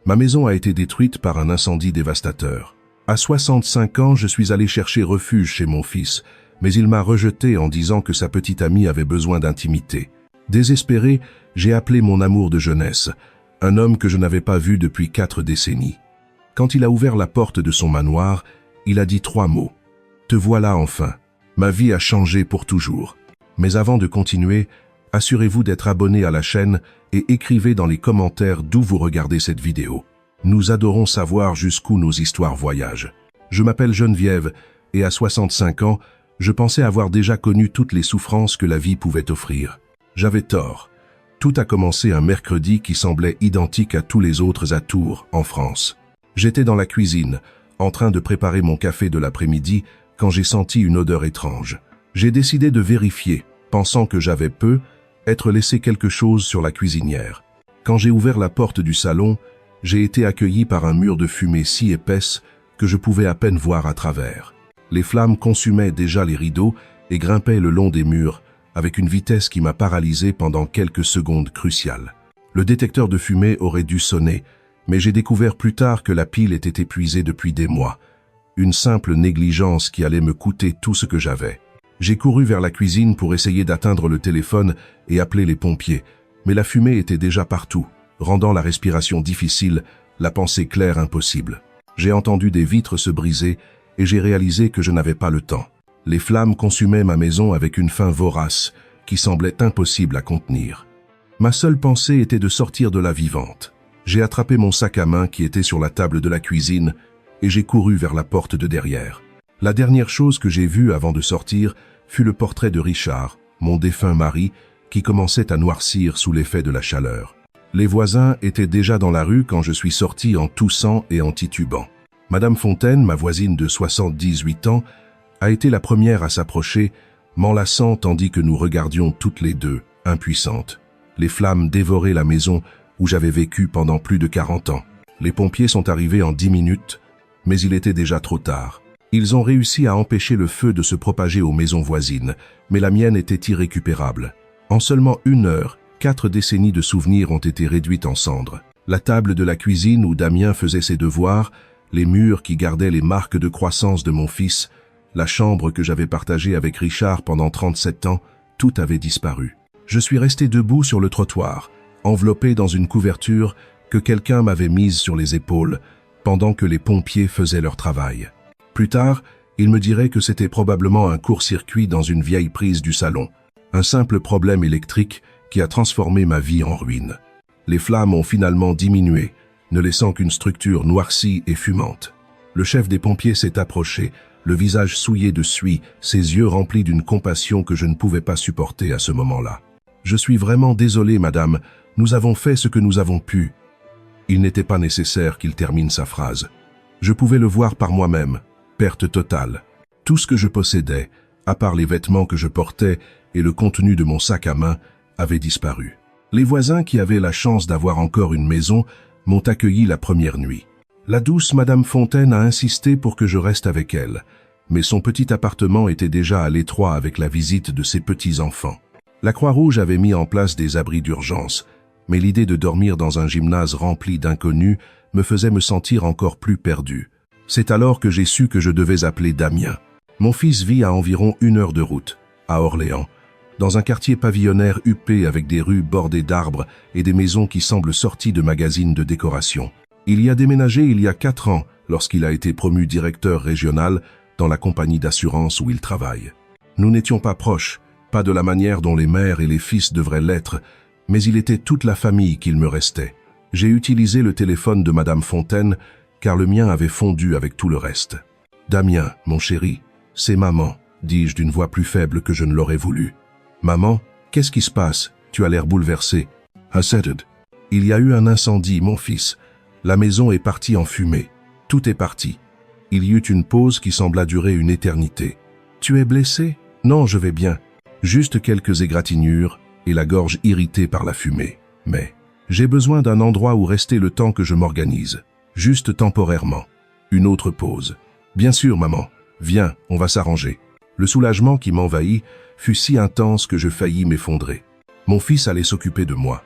Ma maison a été détruite par un incendie dévastateur. À 65 ans, je suis allé chercher refuge chez mon fils, mais il m'a rejeté en disant que sa petite amie avait besoin d'intimité. Désespéré, j'ai appelé mon amour de jeunesse, un homme que je n'avais pas vu depuis 4 décennies. Quand il a ouvert la porte de son manoir, il a dit 3 mots. « Te voilà enfin. Ma vie a changé pour toujours. » Mais avant de continuer, assurez-vous d'être abonné à la chaîne et écrivez dans les commentaires d'où vous regardez cette vidéo. Nous adorons savoir jusqu'où nos histoires voyagent. Je m'appelle Geneviève et à 65 ans, je pensais avoir déjà connu toutes les souffrances que la vie pouvait offrir. J'avais tort. Tout a commencé un mercredi qui semblait identique à tous les autres à Tours, en France. J'étais dans la cuisine, en train de préparer mon café de l'après-midi, quand j'ai senti une odeur étrange. J'ai décidé de vérifier, pensant que j'avais être laissé quelque chose sur la cuisinière. Quand j'ai ouvert la porte du salon, j'ai été accueilli par un mur de fumée si épaisse que je pouvais à peine voir à travers. Les flammes consumaient déjà les rideaux et grimpaient le long des murs, avec une vitesse qui m'a paralysé pendant quelques secondes cruciales. Le détecteur de fumée aurait dû sonner, mais j'ai découvert plus tard que la pile était épuisée depuis des mois. Une simple négligence qui allait me coûter tout ce que j'avais. J'ai couru vers la cuisine pour essayer d'atteindre le téléphone et appeler les pompiers, mais la fumée était déjà partout, rendant la respiration difficile, la pensée claire impossible. J'ai entendu des vitres se briser et j'ai réalisé que je n'avais pas le temps. Les flammes consumaient ma maison avec une faim vorace qui semblait impossible à contenir. Ma seule pensée était de sortir de là vivante. J'ai attrapé mon sac à main qui était sur la table de la cuisine et j'ai couru vers la porte de derrière. La dernière chose que j'ai vue avant de sortir fut le portrait de Richard, mon défunt mari, qui commençait à noircir sous l'effet de la chaleur. Les voisins étaient déjà dans la rue quand je suis sorti en toussant et en titubant. Madame Fontaine, ma voisine de 78 ans, a été la première à s'approcher, m'enlaçant tandis que nous regardions toutes les deux, impuissantes. Les flammes dévoraient la maison où j'avais vécu pendant plus de 40 ans. Les pompiers sont arrivés en 10 minutes, mais il était déjà trop tard. Ils ont réussi à empêcher le feu de se propager aux maisons voisines, mais la mienne était irrécupérable. En seulement 1 heure, 4 décennies de souvenirs ont été réduites en cendres. La table de la cuisine où Damien faisait ses devoirs, les murs qui gardaient les marques de croissance de mon fils, la chambre que j'avais partagée avec Richard pendant 37 ans, tout avait disparu. Je suis resté debout sur le trottoir, enveloppé dans une couverture que quelqu'un m'avait mise sur les épaules, pendant que les pompiers faisaient leur travail. Plus tard, il me dirait que c'était probablement un court-circuit dans une vieille prise du salon. Un simple problème électrique qui a transformé ma vie en ruine. Les flammes ont finalement diminué, ne laissant qu'une structure noircie et fumante. Le chef des pompiers s'est approché, le visage souillé de suie, ses yeux remplis d'une compassion que je ne pouvais pas supporter à ce moment-là. « Je suis vraiment désolé, madame, nous avons fait ce que nous avons pu. » Il n'était pas nécessaire qu'il termine sa phrase. Je pouvais le voir par moi-même. Perte totale. Tout ce que je possédais, à part les vêtements que je portais et le contenu de mon sac à main, avait disparu. Les voisins qui avaient la chance d'avoir encore une maison m'ont accueilli la première nuit. La douce Madame Fontaine a insisté pour que je reste avec elle, mais son petit appartement était déjà à l'étroit avec la visite de ses petits-enfants. La Croix-Rouge avait mis en place des abris d'urgence, mais l'idée de dormir dans un gymnase rempli d'inconnus me faisait me sentir encore plus perdu. C'est alors que j'ai su que je devais appeler Damien. Mon fils vit à environ 1 heure de route, à Orléans, dans un quartier pavillonnaire huppé avec des rues bordées d'arbres et des maisons qui semblent sorties de magazines de décoration. Il y a déménagé il y a 4 ans, lorsqu'il a été promu directeur régional dans la compagnie d'assurance où il travaille. Nous n'étions pas proches, pas de la manière dont les mères et les fils devraient l'être, mais il était toute la famille qu'il me restait. J'ai utilisé le téléphone de Madame Fontaine, car le mien avait fondu avec tout le reste. « Damien, mon chéri, c'est maman, dis-je d'une voix plus faible que je ne l'aurais voulu. « Maman, qu'est-ce qui se passe? Tu as l'air bouleversé. »« I said it. Il y a eu un incendie, mon fils. La maison est partie en fumée. Tout est parti. Il y eut une pause qui sembla durer une éternité. « Tu es blessé? »« Non, je vais bien. Juste quelques égratignures et la gorge irritée par la fumée. Mais j'ai besoin d'un endroit où rester le temps que je m'organise. Juste temporairement. » Une autre pause. « Bien sûr, maman. Viens, on va s'arranger. » Le soulagement qui m'envahit fut si intense que je faillis m'effondrer. Mon fils allait s'occuper de moi.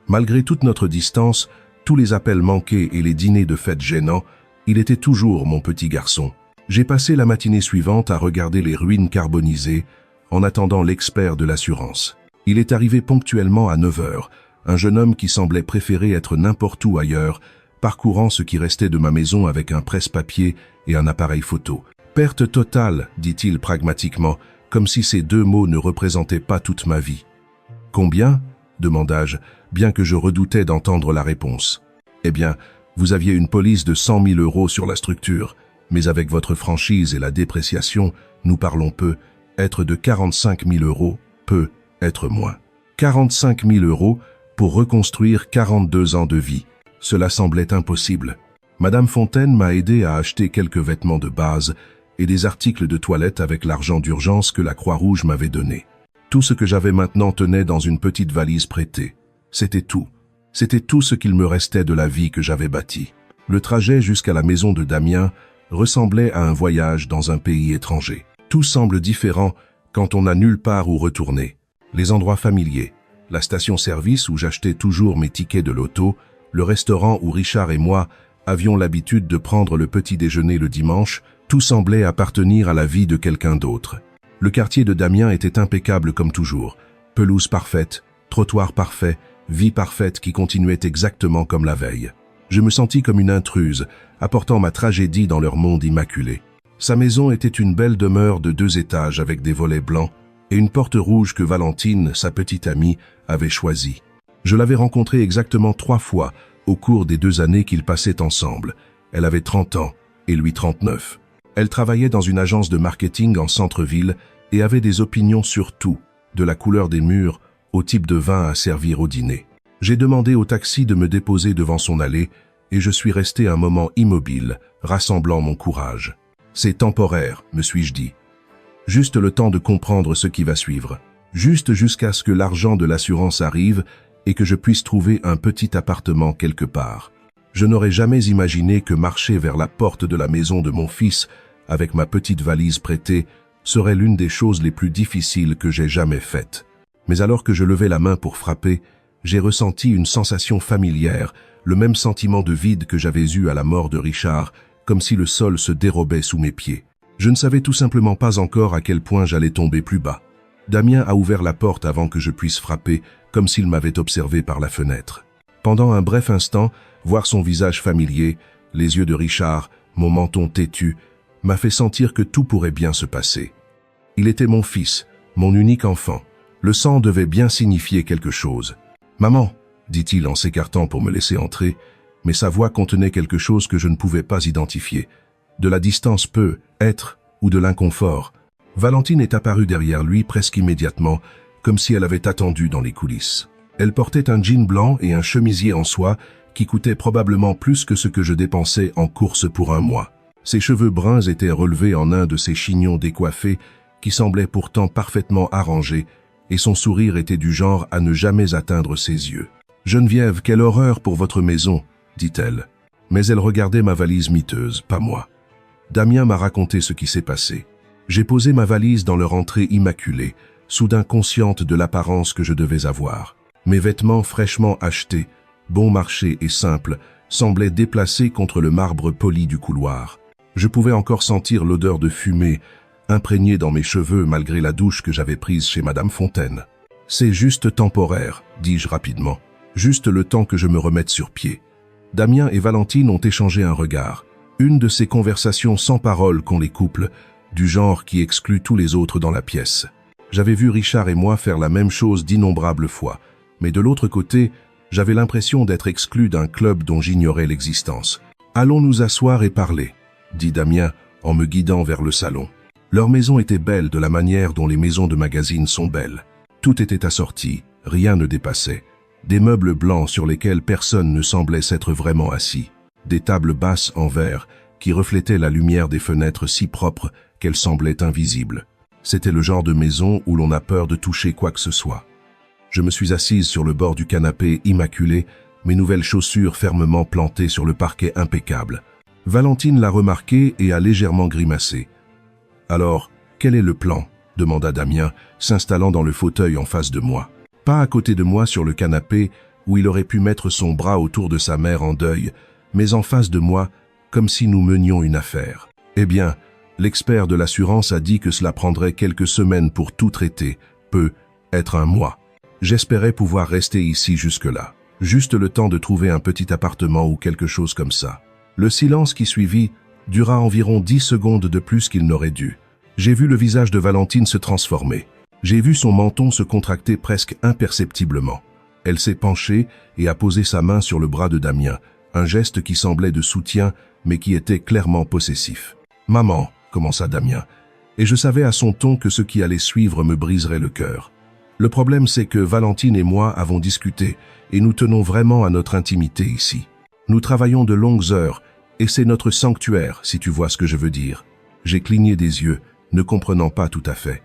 Malgré toute notre distance, Tous les appels manqués et les dîners de fête gênants, il était toujours mon petit garçon. J'ai passé la matinée suivante à regarder les ruines carbonisées, en attendant l'expert de l'assurance. Il est arrivé ponctuellement à 9 heures, un jeune homme qui semblait préférer être n'importe où ailleurs, parcourant ce qui restait de ma maison avec un presse-papier et un appareil photo. « Perte totale », dit-il pragmatiquement, comme si ces deux mots ne représentaient pas toute ma vie. « Combien ?» demanda-je, bien que je redoutais d'entendre la réponse. « Eh bien, vous aviez une police de 100 000 € sur la structure, mais avec votre franchise et la dépréciation, nous parlons peu, être de 45 000 € peut être moins. 45 000 € pour reconstruire 42 ans de vie. Cela semblait impossible. Madame Fontaine m'a aidé à acheter quelques vêtements de base et des articles de toilette avec l'argent d'urgence que la Croix-Rouge m'avait donné. Tout ce que j'avais maintenant tenait dans une petite valise prêtée. C'était tout. C'était tout ce qu'il me restait de la vie que j'avais bâtie. Le trajet jusqu'à la maison de Damien ressemblait à un voyage dans un pays étranger. Tout semble différent quand on n'a nulle part où retourner. Les endroits familiers, la station-service où j'achetais toujours mes tickets de loto, le restaurant où Richard et moi avions l'habitude de prendre le petit déjeuner le dimanche, tout semblait appartenir à la vie de quelqu'un d'autre. Le quartier de Damien était impeccable comme toujours. Pelouse parfaite, trottoir parfait, vie parfaite qui continuait exactement comme la veille. Je me sentis comme une intruse, apportant ma tragédie dans leur monde immaculé. Sa maison était une belle demeure de 2 étages avec des volets blancs et une porte rouge que Valentine, sa petite amie, avait choisie. Je l'avais rencontrée exactement 3 fois au cours des 2 années qu'ils passaient ensemble. Elle avait 30 ans et lui 39. Elle travaillait dans une agence de marketing en centre-ville et avait des opinions sur tout, de la couleur des murs au type de vin à servir au dîner. J'ai demandé au taxi de me déposer devant son allée et je suis resté un moment immobile, rassemblant mon courage. C'est temporaire, me suis-je dit. Juste le temps de comprendre ce qui va suivre. Juste jusqu'à ce que l'argent de l'assurance arrive et que je puisse trouver un petit appartement quelque part. Je n'aurais jamais imaginé que marcher vers la porte de la maison de mon fils avec ma petite valise prêtée serait l'une des choses les plus difficiles que j'ai jamais faites. Mais alors que je levais la main pour frapper, j'ai ressenti une sensation familière, le même sentiment de vide que j'avais eu à la mort de Richard, comme si le sol se dérobait sous mes pieds. Je ne savais tout simplement pas encore à quel point j'allais tomber plus bas. Damien a ouvert la porte avant que je puisse frapper, comme s'il m'avait observé par la fenêtre. Pendant un bref instant, voir son visage familier, les yeux de Richard, mon menton têtu, m'a fait sentir que tout pourrait bien se passer. Il était mon fils, mon unique enfant. Le sang devait bien signifier quelque chose. « Maman !» dit-il en s'écartant pour me laisser entrer, mais sa voix contenait quelque chose que je ne pouvais pas identifier. De la distance peut être, ou de l'inconfort. Valentine est apparue derrière lui presque immédiatement, comme si elle avait attendu dans les coulisses. Elle portait un jean blanc et un chemisier en soie qui coûtait probablement plus que ce que je dépensais en course pour un mois. Ses cheveux bruns étaient relevés en un de ses chignons décoiffés qui semblaient pourtant parfaitement arrangés, et son sourire était du genre à ne jamais atteindre ses yeux. « Geneviève, quelle horreur pour votre maison !» dit-elle. Mais elle regardait ma valise miteuse, pas moi. Damien m'a raconté ce qui s'est passé. J'ai posé ma valise dans leur entrée immaculée, soudain consciente de l'apparence que je devais avoir. Mes vêtements fraîchement achetés, bon marché et simples, semblaient déplacés contre le marbre poli du couloir. Je pouvais encore sentir l'odeur de fumée, imprégnée dans mes cheveux malgré la douche que j'avais prise chez Madame Fontaine. « C'est juste temporaire », dis-je rapidement. « Juste le temps que je me remette sur pied. » Damien et Valentine ont échangé un regard. Une de ces conversations sans parole qu'ont les couples, du genre qui exclut tous les autres dans la pièce. J'avais vu Richard et moi faire la même chose d'innombrables fois, mais de l'autre côté, j'avais l'impression d'être exclu d'un club dont j'ignorais l'existence. « Allons nous asseoir et parler », dit Damien en me guidant vers le salon. Leur maison était belle de la manière dont les maisons de magazine sont belles. Tout était assorti, rien ne dépassait. Des meubles blancs sur lesquels personne ne semblait s'être vraiment assis. Des tables basses en verre qui reflétaient la lumière des fenêtres si propres qu'elles semblaient invisibles. C'était le genre de maison où l'on a peur de toucher quoi que ce soit. Je me suis assise sur le bord du canapé immaculé, mes nouvelles chaussures fermement plantées sur le parquet impeccable. Valentine l'a remarqué et a légèrement grimacé. « Alors, quel est le plan ?» demanda Damien, s'installant dans le fauteuil en face de moi. Pas à côté de moi sur le canapé, où il aurait pu mettre son bras autour de sa mère en deuil, mais en face de moi, comme si nous menions une affaire. Eh bien, l'expert de l'assurance a dit que cela prendrait quelques semaines pour tout traiter, peut être un mois. J'espérais pouvoir rester ici jusque-là. Juste le temps de trouver un petit appartement ou quelque chose comme ça. Le silence qui suivit dura environ 10 secondes de plus qu'il n'aurait dû. J'ai vu le visage de Valentine se transformer. J'ai vu son menton se contracter presque imperceptiblement. Elle s'est penchée et a posé sa main sur le bras de Damien, un geste qui semblait de soutien, mais qui était clairement possessif. « Maman », commença Damien, et je savais à son ton que ce qui allait suivre me briserait le cœur. Le problème, c'est que Valentine et moi avons discuté, et nous tenons vraiment à notre intimité ici. Nous travaillons de longues heures, et c'est notre sanctuaire, si tu vois ce que je veux dire. J'ai cligné des yeux, ne comprenant pas tout à fait.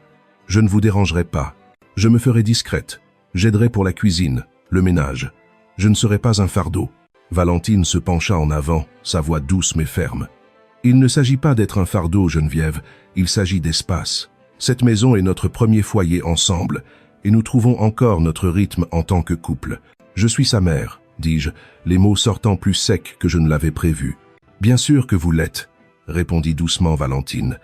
Je ne vous dérangerai pas. Je me ferai discrète. J'aiderai pour la cuisine, le ménage. Je ne serai pas un fardeau. Valentine se pencha en avant, sa voix douce mais ferme. Il ne s'agit pas d'être un fardeau, Geneviève, il s'agit d'espace. Cette maison est notre premier foyer ensemble, et nous trouvons encore notre rythme en tant que couple. Je suis sa mère, dis-je, les mots sortant plus secs que je ne l'avais prévu. Bien sûr que vous l'êtes, répondit doucement Valentine.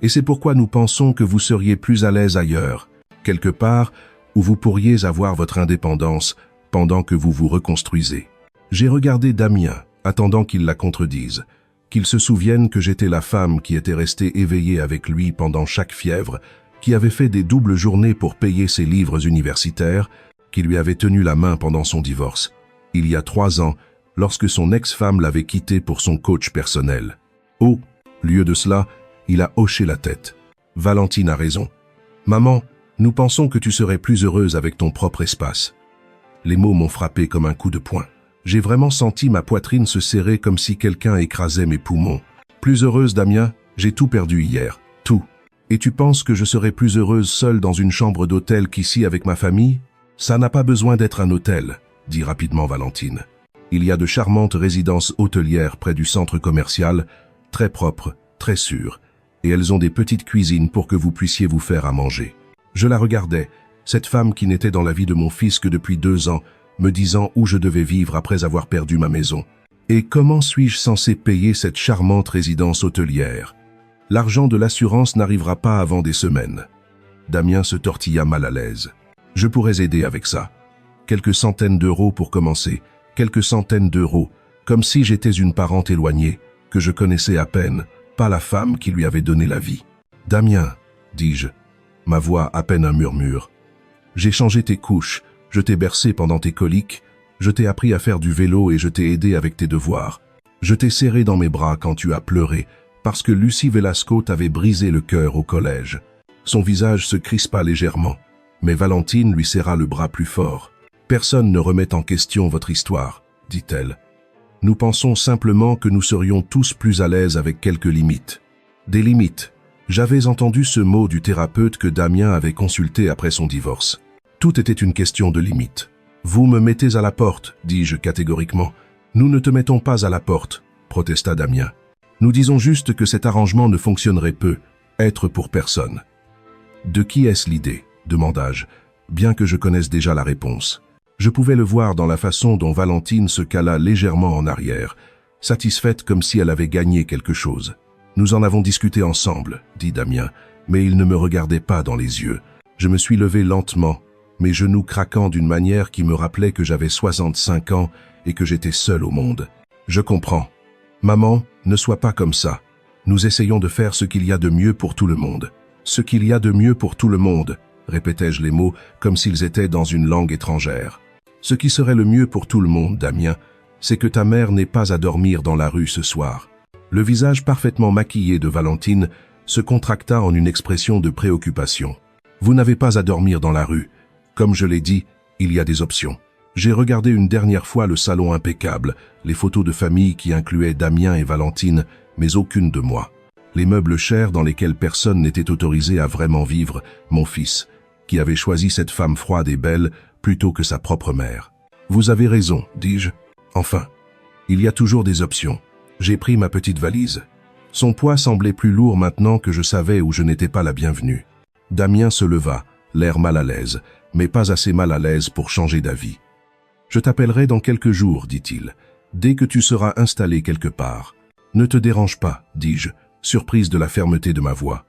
Et c'est pourquoi nous pensons que vous seriez plus à l'aise ailleurs, quelque part où vous pourriez avoir votre indépendance pendant que vous vous reconstruisez. J'ai regardé Damien, attendant qu'il la contredise, qu'il se souvienne que j'étais la femme qui était restée éveillée avec lui pendant chaque fièvre, qui avait fait des doubles journées pour payer ses livres universitaires, qui lui avait tenu la main pendant son divorce, il y a 3 ans, lorsque son ex-femme l'avait quitté pour son coach personnel. Au lieu de cela, il a hoché la tête. Valentine a raison. Maman, nous pensons que tu serais plus heureuse avec ton propre espace. Les mots m'ont frappé comme un coup de poing. J'ai vraiment senti ma poitrine se serrer comme si quelqu'un écrasait mes poumons. Plus heureuse, Damien, j'ai tout perdu hier. Tout. Et tu penses que je serais plus heureuse seule dans une chambre d'hôtel qu'ici avec ma famille? Ça n'a pas besoin d'être un hôtel, dit rapidement Valentine. Il y a de charmantes résidences hôtelières près du centre commercial, très propres, très sûres, et elles ont des petites cuisines pour que vous puissiez vous faire à manger. Je la regardais, cette femme qui n'était dans la vie de mon fils que depuis 2 ans, me disant où je devais vivre après avoir perdu ma maison. Et comment suis-je censé payer cette charmante résidence hôtelière? L'argent de l'assurance n'arrivera pas avant des semaines. Damien se tortilla mal à l'aise. Je pourrais aider avec ça. Quelques centaines d'euros pour commencer, quelques centaines d'euros, comme si j'étais une parente éloignée, que je connaissais à peine, pas la femme qui lui avait donné la vie. Damien, dis-je, ma voix à peine un murmure. J'ai changé tes couches, je t'ai bercé pendant tes coliques, je t'ai appris à faire du vélo et je t'ai aidé avec tes devoirs. Je t'ai serré dans mes bras quand tu as pleuré, parce que Lucie Velasco t'avait brisé le cœur au collège. Son visage se crispa légèrement, mais Valentine lui serra le bras plus fort. Personne ne remet en question votre histoire, dit-elle. Nous pensons simplement que nous serions tous plus à l'aise avec quelques limites. Des limites. J'avais entendu ce mot du thérapeute que Damien avait consulté après son divorce. Tout était une question de limites. Vous me mettez à la porte, dis-je catégoriquement. Nous ne te mettons pas à la porte, protesta Damien. Nous disons juste que cet arrangement ne fonctionnerait peu, être pour personne. De qui est-ce l'idée? Demanda-je, bien que je connaisse déjà la réponse. Je pouvais le voir dans la façon dont Valentine se cala légèrement en arrière, satisfaite comme si elle avait gagné quelque chose. Nous en avons discuté ensemble, dit Damien, mais il ne me regardait pas dans les yeux. Je me suis levé lentement, mes genoux craquant d'une manière qui me rappelait que j'avais 65 ans et que j'étais seul au monde. Je comprends. Maman, ne sois pas comme ça. Nous essayons de faire ce qu'il y a de mieux pour tout le monde. Ce qu'il y a de mieux pour tout le monde, répétai-je les mots comme s'ils étaient dans une langue étrangère. Ce qui serait le mieux pour tout le monde, Damien, c'est que ta mère n'ait pas à dormir dans la rue ce soir. Le visage parfaitement maquillé de Valentine se contracta en une expression de préoccupation. Vous n'avez pas à dormir dans la rue. Comme je l'ai dit, il y a des options. J'ai regardé une dernière fois le salon impeccable, les photos de famille qui incluaient Damien et Valentine, mais aucune de moi. Les meubles chers dans lesquels personne n'était autorisé à vraiment vivre, mon fils, qui avait choisi cette femme froide et belle plutôt que sa propre mère. Vous avez raison, dis-je. Enfin, il y a toujours des options. J'ai pris ma petite valise. Son poids semblait plus lourd maintenant que je savais où je n'étais pas la bienvenue. Damien se leva, l'air mal à l'aise, mais pas assez mal à l'aise pour changer d'avis. Je t'appellerai dans quelques jours, dit-il, dès que tu seras installé quelque part. Ne te dérange pas, dis-je, surprise de la fermeté de ma voix.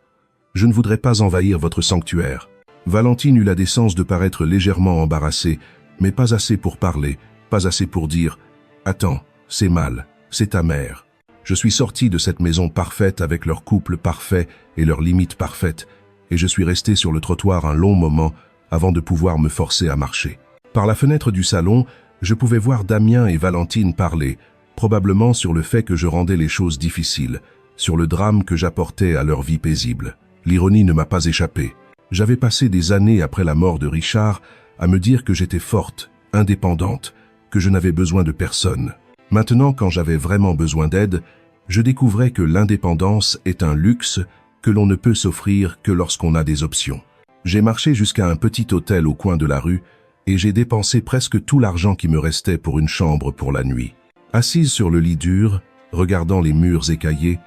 Je ne voudrais pas envahir votre sanctuaire. Valentine eut la décence de paraître légèrement embarrassée, mais pas assez pour parler, pas assez pour dire « Attends, c'est mal, c'est ta mère ». Je suis sorti de cette maison parfaite avec leur couple parfait et leurs limites parfaites, et je suis resté sur le trottoir un long moment avant de pouvoir me forcer à marcher. Par la fenêtre du salon, je pouvais voir Damien et Valentine parler, probablement sur le fait que je rendais les choses difficiles, sur le drame que j'apportais à leur vie paisible. L'ironie ne m'a pas échappé. J'avais passé des années après la mort de Richard à me dire que j'étais forte, indépendante, que je n'avais besoin de personne. Maintenant, quand j'avais vraiment besoin d'aide, je découvrais que l'indépendance est un luxe que l'on ne peut s'offrir que lorsqu'on a des options. J'ai marché jusqu'à un petit hôtel au coin de la rue et j'ai dépensé presque tout l'argent qui me restait pour une chambre pour la nuit. Assise sur le lit dur, regardant les murs écaillés,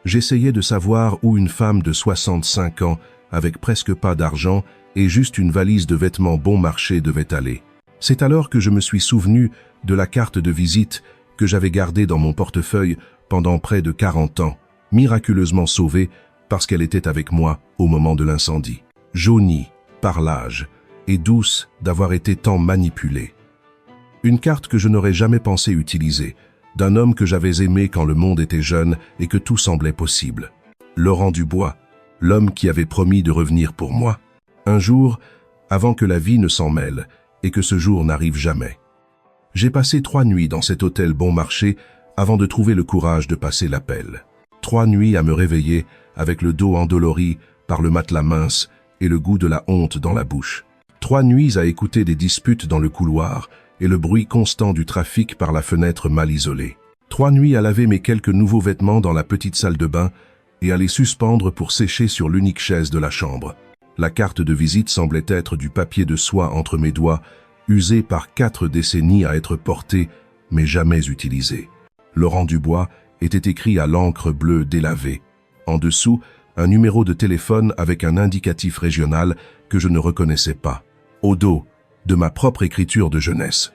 j'essayais de savoir où une femme de 65 ans, avec presque pas d'argent et juste une valise de vêtements bon marché devait aller. C'est alors que je me suis souvenu de la carte de visite que j'avais gardée dans mon portefeuille pendant près de 40 ans, miraculeusement sauvée parce qu'elle était avec moi au moment de l'incendie. Jaunie par l'âge et douce d'avoir été tant manipulée. Une carte que je n'aurais jamais pensé utiliser, d'un homme que j'avais aimé quand le monde était jeune et que tout semblait possible. Laurent Dubois, l'homme qui avait promis de revenir pour moi. Un jour, avant que la vie ne s'en mêle et que ce jour n'arrive jamais. J'ai passé 3 nuits dans cet hôtel bon marché avant de trouver le courage de passer l'appel. 3 nuits à me réveiller avec le dos endolori par le matelas mince et le goût de la honte dans la bouche. 3 nuits à écouter des disputes dans le couloir et le bruit constant du trafic par la fenêtre mal isolée. 3 nuits à laver mes quelques nouveaux vêtements dans la petite salle de bain et à les suspendre pour sécher sur l'unique chaise de la chambre. La carte de visite semblait être du papier de soie entre mes doigts, usé par 4 décennies à être porté, mais jamais utilisé. Laurent Dubois était écrit à l'encre bleue délavée. En dessous, un numéro de téléphone avec un indicatif régional que je ne reconnaissais pas. Au dos, de ma propre écriture de jeunesse.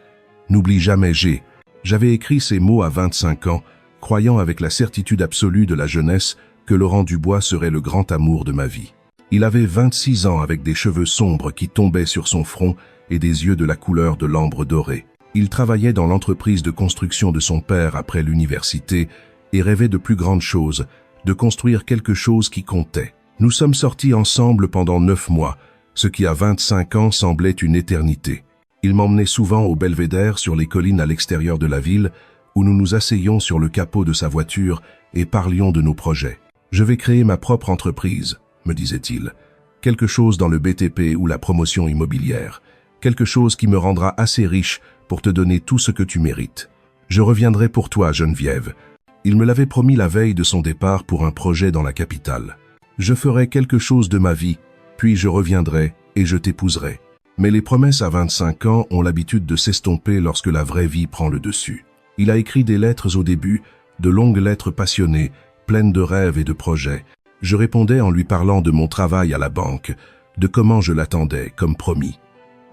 N'oublie jamais G. J'avais écrit ces mots à 25 ans, croyant avec la certitude absolue de la jeunesse que Laurent Dubois serait le grand amour de ma vie. Il avait 26 ans avec des cheveux sombres qui tombaient sur son front et des yeux de la couleur de l'ambre doré. Il travaillait dans l'entreprise de construction de son père après l'université et rêvait de plus grandes choses, de construire quelque chose qui comptait. Nous sommes sortis ensemble pendant 9 mois, ce qui à 25 ans semblait une éternité. Il m'emmenait souvent au belvédère sur les collines à l'extérieur de la ville, où nous nous asseyions sur le capot de sa voiture et parlions de nos projets. « Je vais créer ma propre entreprise », me disait-il. « Quelque chose dans le BTP ou la promotion immobilière. Quelque chose qui me rendra assez riche pour te donner tout ce que tu mérites. Je reviendrai pour toi, Geneviève. » Il me l'avait promis la veille de son départ pour un projet dans la capitale. « Je ferai quelque chose de ma vie, puis je reviendrai et je t'épouserai. » Mais les promesses à 25 ans ont l'habitude de s'estomper lorsque la vraie vie prend le dessus. Il a écrit des lettres au début, de longues lettres passionnées, pleines de rêves et de projets. Je répondais en lui parlant de mon travail à la banque, de comment je l'attendais, comme promis.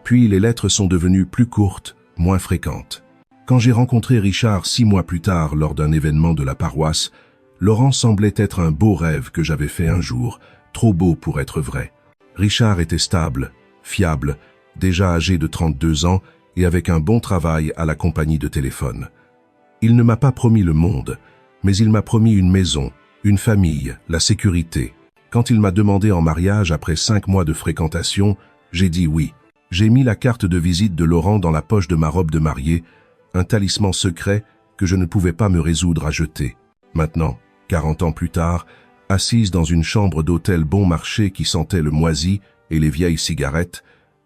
Puis les lettres sont devenues plus courtes, moins fréquentes. Quand j'ai rencontré Richard 6 mois plus tard lors d'un événement de la paroisse, Laurent semblait être un beau rêve que j'avais fait un jour, trop beau pour être vrai. Richard était stable, fiable, déjà âgé de 32 ans et avec un bon travail à la compagnie de téléphone. Il ne m'a pas promis le monde, mais il m'a promis une maison, une famille, la sécurité. Quand il m'a demandé en mariage après 5 mois de fréquentation, j'ai dit oui. J'ai mis la carte de visite de Laurent dans la poche de ma robe de mariée, un talisman secret que je ne pouvais pas me résoudre à jeter. Maintenant, 40 ans plus tard, assise dans une chambre d'hôtel bon marché qui sentait le moisi et les vieilles cigarettes,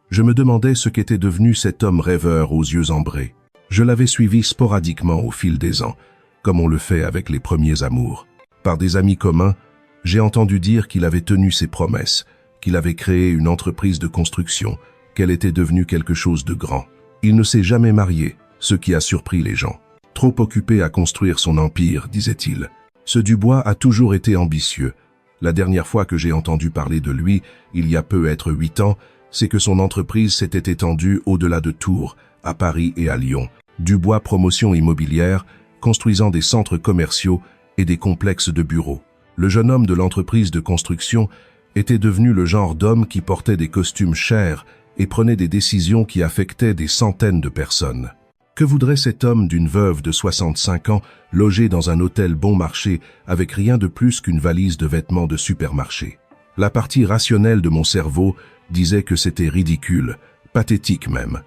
je me demandais ce qu'était devenu cet homme rêveur aux yeux ambrés. Je l'avais suivi sporadiquement au fil des ans, comme on le fait avec les premiers amours. Par des amis communs, j'ai entendu dire qu'il avait tenu ses promesses, qu'il avait créé une entreprise de construction, qu'elle était devenue quelque chose de grand. Il ne s'est jamais marié, ce qui a surpris les gens. Trop occupé à construire son empire, disait-il. Ce Dubois a toujours été ambitieux. La dernière fois que j'ai entendu parler de lui, il y a peu être 8 ans, c'est que son entreprise s'était étendue au-delà de Tours, à Paris et à Lyon. Dubois Promotion Immobilière, construisant des centres commerciaux et des complexes de bureaux. Le jeune homme de l'entreprise de construction était devenu le genre d'homme qui portait des costumes chers et prenait des décisions qui affectaient des centaines de personnes. Que voudrait cet homme d'une veuve de 65 ans logée dans un hôtel bon marché avec rien de plus qu'une valise de vêtements de supermarché? La partie rationnelle de mon cerveau disait que c'était ridicule, pathétique même.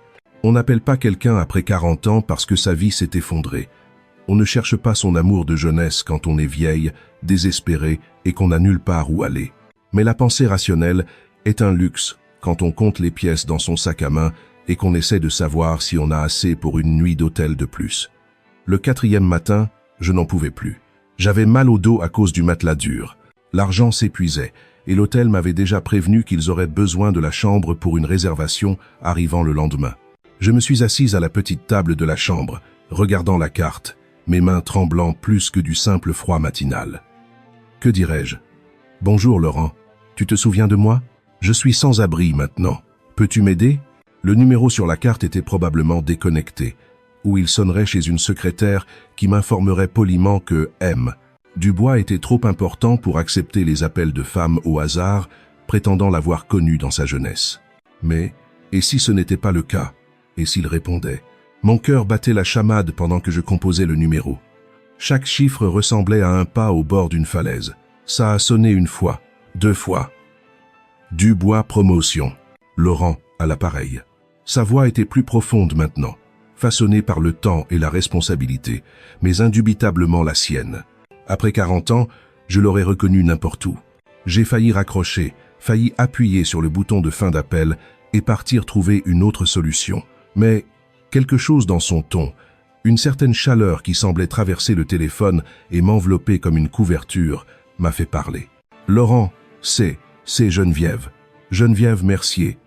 On n'appelle pas quelqu'un après 40 ans parce que sa vie s'est effondrée. On ne cherche pas son amour de jeunesse quand on est vieille, désespérée et qu'on n'a nulle part où aller. Mais la pensée rationnelle est un luxe quand on compte les pièces dans son sac à main et qu'on essaie de savoir si on a assez pour une nuit d'hôtel de plus. Le 4e matin, je n'en pouvais plus. J'avais mal au dos à cause du matelas dur. L'argent s'épuisait et l'hôtel m'avait déjà prévenu qu'ils auraient besoin de la chambre pour une réservation arrivant le lendemain. Je me suis assise à la petite table de la chambre, regardant la carte, mes mains tremblant plus que du simple froid matinal. Que dirais-je? Bonjour Laurent, tu te souviens de moi? Je suis sans abri maintenant. Peux-tu m'aider? Le numéro sur la carte était probablement déconnecté, ou il sonnerait chez une secrétaire qui m'informerait poliment que M. Dubois était trop important pour accepter les appels de femmes au hasard, prétendant l'avoir connu dans sa jeunesse. Mais, et si ce n'était pas le cas? Et s'il répondait? Mon cœur battait la chamade pendant que je composais le numéro. Chaque chiffre ressemblait à un pas au bord d'une falaise. Ça a sonné une fois, 2 fois. Dubois Promotion. Laurent à l'appareil. Sa voix était plus profonde maintenant, façonnée par le temps et la responsabilité, mais indubitablement la sienne. Après 40 ans, je l'aurais reconnu n'importe où. J'ai failli raccrocher, failli appuyer sur le bouton de fin d'appel et partir trouver une autre solution. Mais quelque chose dans son ton, une certaine chaleur qui semblait traverser le téléphone et m'envelopper comme une couverture, m'a fait parler. Laurent, c'est Geneviève. Geneviève Mercier.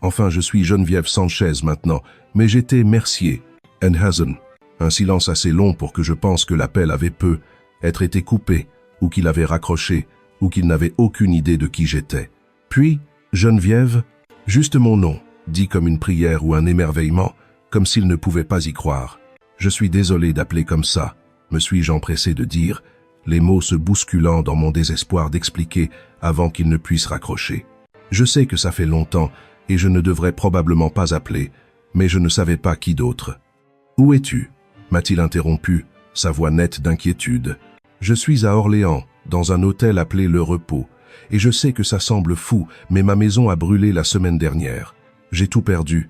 Enfin, je suis Geneviève Sanchez maintenant, mais j'étais Mercier. Enhazen. Un silence assez long pour que je pense que l'appel avait être été coupé, ou qu'il avait raccroché, ou qu'il n'avait aucune idée de qui j'étais. Puis, Geneviève, juste mon nom, dit comme une prière ou un émerveillement, comme s'il ne pouvait pas y croire. Je suis désolé d'appeler comme ça, me suis-je empressé de dire, les mots se bousculant dans mon désespoir d'expliquer avant qu'il ne puisse raccrocher. Je sais que ça fait longtemps et je ne devrais probablement pas appeler, mais je ne savais pas qui d'autre. « Où es-tu » m'a-t-il interrompu, sa voix nette d'inquiétude. « Je suis à Orléans, dans un hôtel appelé Le Repos, et je sais que ça semble fou, mais ma maison a brûlé la semaine dernière. J'ai tout perdu,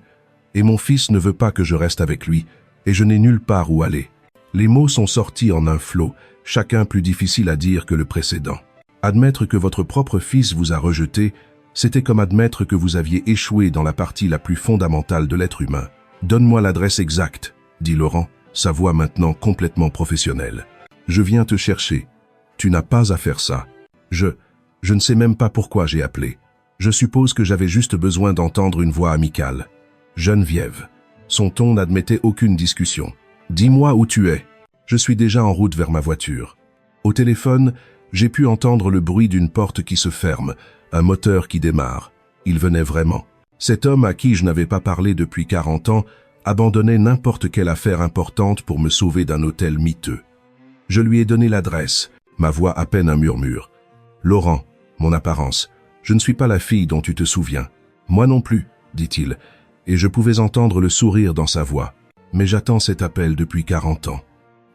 et mon fils ne veut pas que je reste avec lui, et je n'ai nulle part où aller. » Les mots sont sortis en un flot, chacun plus difficile à dire que le précédent. Admettre que votre propre fils vous a rejeté, c'était comme admettre que vous aviez échoué dans la partie la plus fondamentale de l'être humain. « Donne-moi l'adresse exacte, » dit Laurent, sa voix maintenant complètement professionnelle. « Je viens te chercher. Tu n'as pas à faire ça. Je ne sais même pas pourquoi j'ai appelé. Je suppose que j'avais juste besoin d'entendre une voix amicale. Geneviève. » Son ton n'admettait aucune discussion. « Dis-moi où tu es. Je suis déjà en route vers ma voiture. » Au téléphone, j'ai pu entendre le bruit d'une porte qui se ferme, un moteur qui démarre. Il venait vraiment. Cet homme à qui je n'avais pas parlé depuis 40 ans abandonnait n'importe quelle affaire importante pour me sauver d'un hôtel miteux. Je lui ai donné l'adresse, ma voix à peine un murmure. « Laurent, mon apparence, je ne suis pas la fille dont tu te souviens. »« Moi non plus, » dit-il, et je pouvais entendre le sourire dans sa voix. Mais j'attends cet appel depuis 40 ans.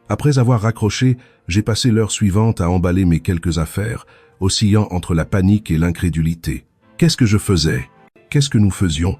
Après avoir raccroché, j'ai passé l'heure suivante à emballer mes quelques affaires, oscillant entre la panique et l'incrédulité. Qu'est-ce que je faisais? Qu'est-ce que nous faisions?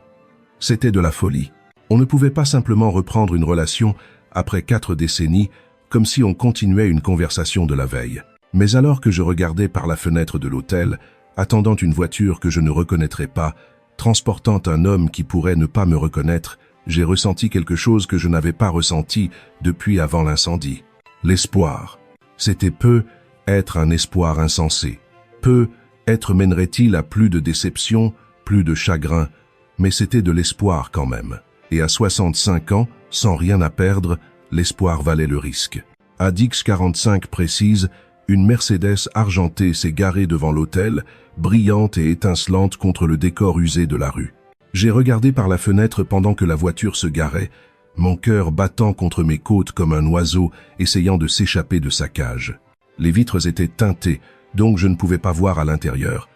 C'était de la folie. On ne pouvait pas simplement reprendre une relation après 4 décennies, comme si on continuait une conversation de la veille. Mais alors que je regardais par la fenêtre de l'hôtel, attendant une voiture que je ne reconnaîtrais pas, transportant un homme qui pourrait ne pas me reconnaître, j'ai ressenti quelque chose que je n'avais pas ressenti depuis avant l'incendie. L'espoir. C'était être un espoir insensé. Être mènerait-il à plus de déception, plus de chagrin, mais c'était de l'espoir quand même. Et à 65 ans, sans rien à perdre, l'espoir valait le risque. Adix 45 précise, une Mercedes argentée s'est garée devant l'hôtel, brillante et étincelante contre le décor usé de la rue. J'ai regardé par la fenêtre pendant que la voiture se garait, mon cœur battant contre mes côtes comme un oiseau essayant de s'échapper de sa cage. Les vitres étaient teintées, donc je ne pouvais pas voir à l'intérieur.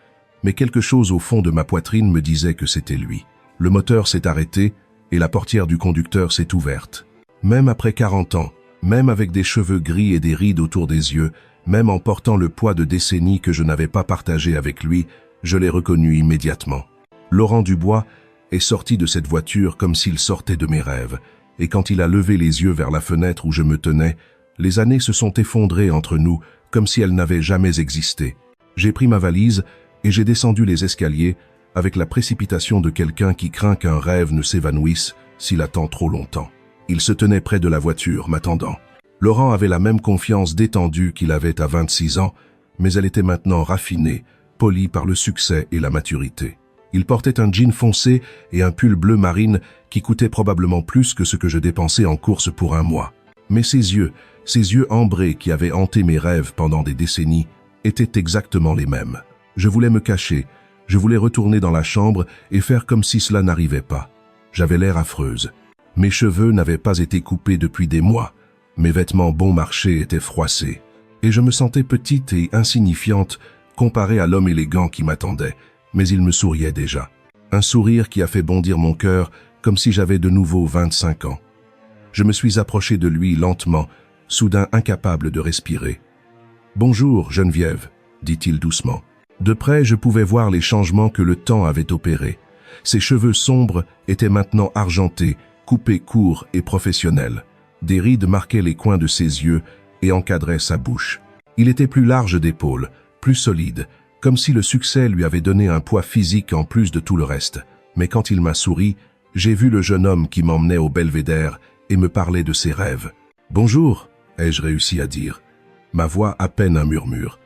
Mais quelque chose au fond de ma poitrine me disait que c'était lui. Le moteur s'est arrêté et la portière du conducteur s'est ouverte. Même après 40 ans, même avec des cheveux gris et des rides autour des yeux, même en portant le poids de décennies que je n'avais pas partagé avec lui, je l'ai reconnu immédiatement. Laurent Dubois est sorti de cette voiture comme s'il sortait de mes rêves, et quand il a levé les yeux vers la fenêtre où je me tenais, les années se sont effondrées entre nous comme si elles n'avaient jamais existé. J'ai pris ma valise et j'ai descendu les escaliers avec la précipitation de quelqu'un qui craint qu'un rêve ne s'évanouisse s'il attend trop longtemps. Il se tenait près de la voiture, m'attendant. Laurent avait la même confiance détendue qu'il avait à 26 ans, mais elle était maintenant raffinée, polie par le succès et la maturité. Il portait un jean foncé et un pull bleu marine qui coûtait probablement plus que ce que je dépensais en course pour un mois. Mais ses yeux ambrés qui avaient hanté mes rêves pendant des décennies, étaient exactement les mêmes. Je voulais me cacher, je voulais retourner dans la chambre et faire comme si cela n'arrivait pas. J'avais l'air affreuse. Mes cheveux n'avaient pas été coupés depuis des mois. Mes vêtements bon marché étaient froissés. Et je me sentais petite et insignifiante comparée à l'homme élégant qui m'attendait. Mais il me souriait déjà. Un sourire qui a fait bondir mon cœur comme si j'avais de nouveau 25 ans. Je me suis approché de lui lentement, soudain incapable de respirer. « Bonjour, Geneviève », dit-il doucement. De près, je pouvais voir les changements que le temps avait opérés. Ses cheveux sombres étaient maintenant argentés, coupés courts et professionnels. Des rides marquaient les coins de ses yeux et encadraient sa bouche. Il était plus large d'épaules, plus solide, comme si le succès lui avait donné un poids physique en plus de tout le reste. Mais quand il m'a souri, j'ai vu le jeune homme qui m'emmenait au belvédère et me parlait de ses rêves. « Bonjour », ai-je réussi à dire. Ma voix à peine un murmure.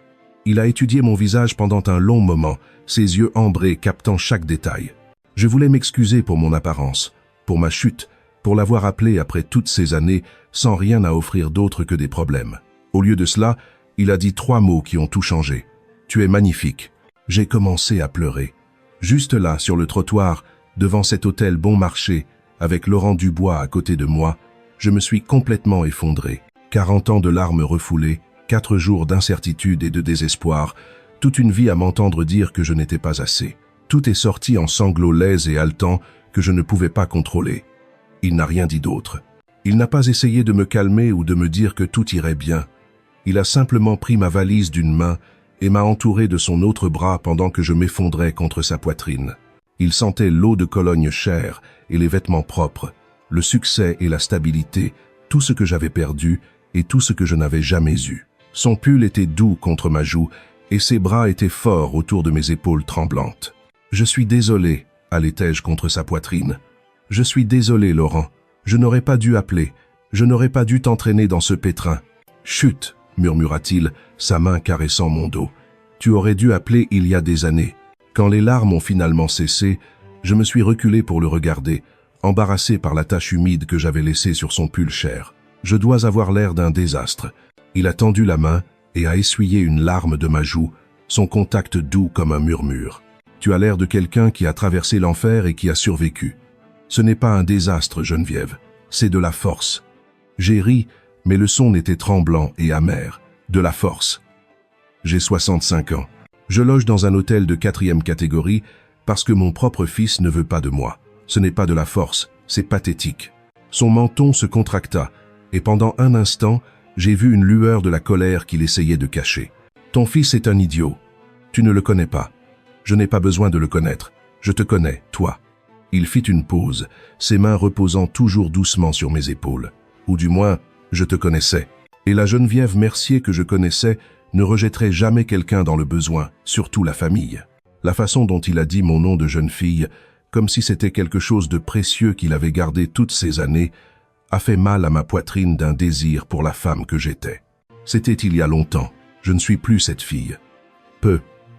Il a étudié mon visage pendant un long moment, ses yeux ambrés captant chaque détail. Je voulais m'excuser pour mon apparence, pour ma chute, pour l'avoir appelé après toutes ces années sans rien à offrir d'autre que des problèmes. Au lieu de cela, il a dit 3 mots qui ont tout changé. « Tu es magnifique ». J'ai commencé à pleurer. Juste là, sur le trottoir, devant cet hôtel bon marché, avec Laurent Dubois à côté de moi, je me suis complètement effondré. 40 ans de larmes refoulées, 4 jours d'incertitude et de désespoir, toute une vie à m'entendre dire que je n'étais pas assez. Tout est sorti en sanglots laids et haletants que je ne pouvais pas contrôler. Il n'a rien dit d'autre. Il n'a pas essayé de me calmer ou de me dire que tout irait bien. Il a simplement pris ma valise d'une main et m'a entouré de son autre bras pendant que je m'effondrais contre sa poitrine. Il sentait l'eau de Cologne chère et les vêtements propres, le succès et la stabilité, tout ce que j'avais perdu et tout ce que je n'avais jamais eu. Son pull était doux contre ma joue et ses bras étaient forts autour de mes épaules tremblantes. « Je suis désolé », allaitai-je contre sa poitrine. « Je suis désolé, Laurent. Je n'aurais pas dû appeler. Je n'aurais pas dû t'entraîner dans ce pétrin. »« Chut !» murmura-t-il, sa main caressant mon dos. « Tu aurais dû appeler il y a des années. » Quand les larmes ont finalement cessé, je me suis reculé pour le regarder, embarrassé par la tache humide que j'avais laissée sur son pull cher. Je dois avoir l'air d'un désastre. Il a tendu la main et a essuyé une larme de ma joue, son contact doux comme un murmure. « Tu as l'air de quelqu'un qui a traversé l'enfer et qui a survécu. Ce n'est pas un désastre, Geneviève, c'est de la force. » J'ai ri, mais le son était tremblant et amer. De la force. J'ai 65 ans. Je loge dans un hôtel de 4e catégorie parce que mon propre fils ne veut pas de moi. Ce n'est pas de la force, c'est pathétique. Son menton se contracta et pendant un instant, j'ai vu une lueur de la colère qu'il essayait de cacher. « Ton fils est un idiot. Tu ne le connais pas. Je n'ai pas besoin de le connaître. Je te connais, toi. » Il fit une pause, ses mains reposant toujours doucement sur mes épaules. Ou du moins, je te connaissais. Et la Geneviève Mercier que je connaissais ne rejetterait jamais quelqu'un dans le besoin, surtout la famille. La façon dont il a dit mon nom de jeune fille, comme si c'était quelque chose de précieux qu'il avait gardé toutes ces années, a fait mal à ma poitrine d'un désir pour la femme que j'étais. C'était il y a longtemps, je ne suis plus cette fille.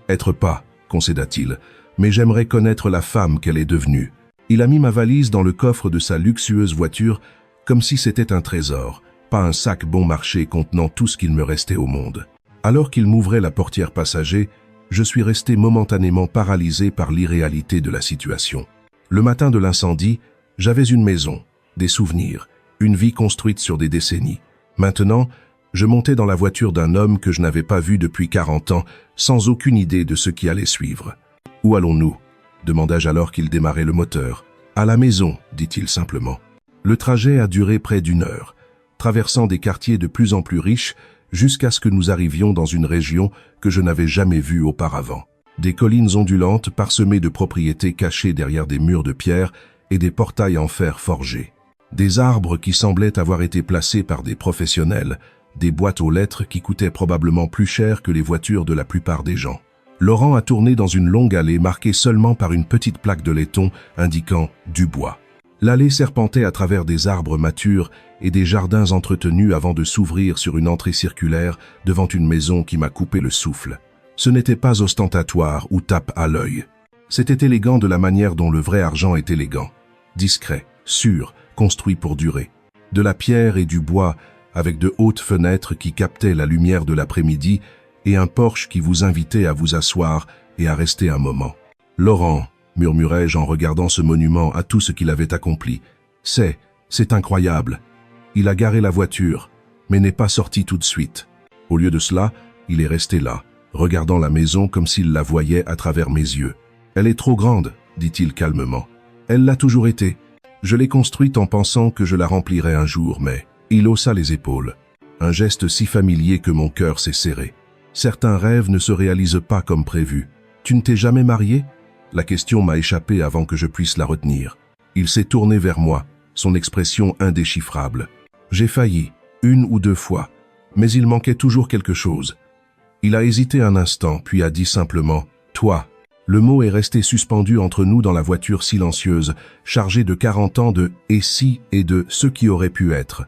Être pas, concéda-t-il, mais j'aimerais connaître la femme qu'elle est devenue. Il a mis ma valise dans le coffre de sa luxueuse voiture comme si c'était un trésor, pas un sac bon marché contenant tout ce qu'il me restait au monde. Alors qu'il m'ouvrait la portière passager, je suis resté momentanément paralysé par l'irréalité de la situation. Le matin de l'incendie, j'avais une maison, des souvenirs, une vie construite sur des décennies. Maintenant, je montais dans la voiture d'un homme que je n'avais pas vu depuis 40 ans, sans aucune idée de ce qui allait suivre. « Où allons-nous » demandai-je alors qu'il démarrait le moteur. « À la maison », dit-il simplement. Le trajet a duré près d'1 heure, traversant des quartiers de plus en plus riches, jusqu'à ce que nous arrivions dans une région que je n'avais jamais vue auparavant. Des collines ondulantes parsemées de propriétés cachées derrière des murs de pierre et des portails en fer forgé. Des arbres qui semblaient avoir été placés par des professionnels, des boîtes aux lettres qui coûtaient probablement plus cher que les voitures de la plupart des gens. Laurent a tourné dans une longue allée marquée seulement par une petite plaque de laiton indiquant « Dubois ». L'allée serpentait à travers des arbres matures et des jardins entretenus avant de s'ouvrir sur une entrée circulaire devant une maison qui m'a coupé le souffle. Ce n'était pas ostentatoire ou tape à l'œil. C'était élégant de la manière dont le vrai argent est élégant. Discret, sûr, construit pour durer. De la pierre et du bois, avec de hautes fenêtres qui captaient la lumière de l'après-midi et un porche qui vous invitait à vous asseoir et à rester un moment. « Laurent », murmurai-je en regardant ce monument à tout ce qu'il avait accompli. « C'est incroyable. Il a garé la voiture, mais n'est pas sorti tout de suite. Au lieu de cela, il est resté là, regardant la maison comme s'il la voyait à travers mes yeux. « Elle est trop grande, » dit-il calmement. « Elle l'a toujours été. Je l'ai construite en pensant que je la remplirais un jour, mais... » Il haussa les épaules. Un geste si familier que mon cœur s'est serré. Certains rêves ne se réalisent pas comme prévu. Tu ne t'es jamais marié ? La question m'a échappé avant que je puisse la retenir. Il s'est tourné vers moi, son expression indéchiffrable. J'ai failli, 1 ou 2 fois, mais il manquait toujours quelque chose. Il a hésité un instant, puis a dit simplement « Toi ». Le mot est resté suspendu entre nous dans la voiture silencieuse, chargée de 40 ans de « et si » et de « ce qui aurait pu être ».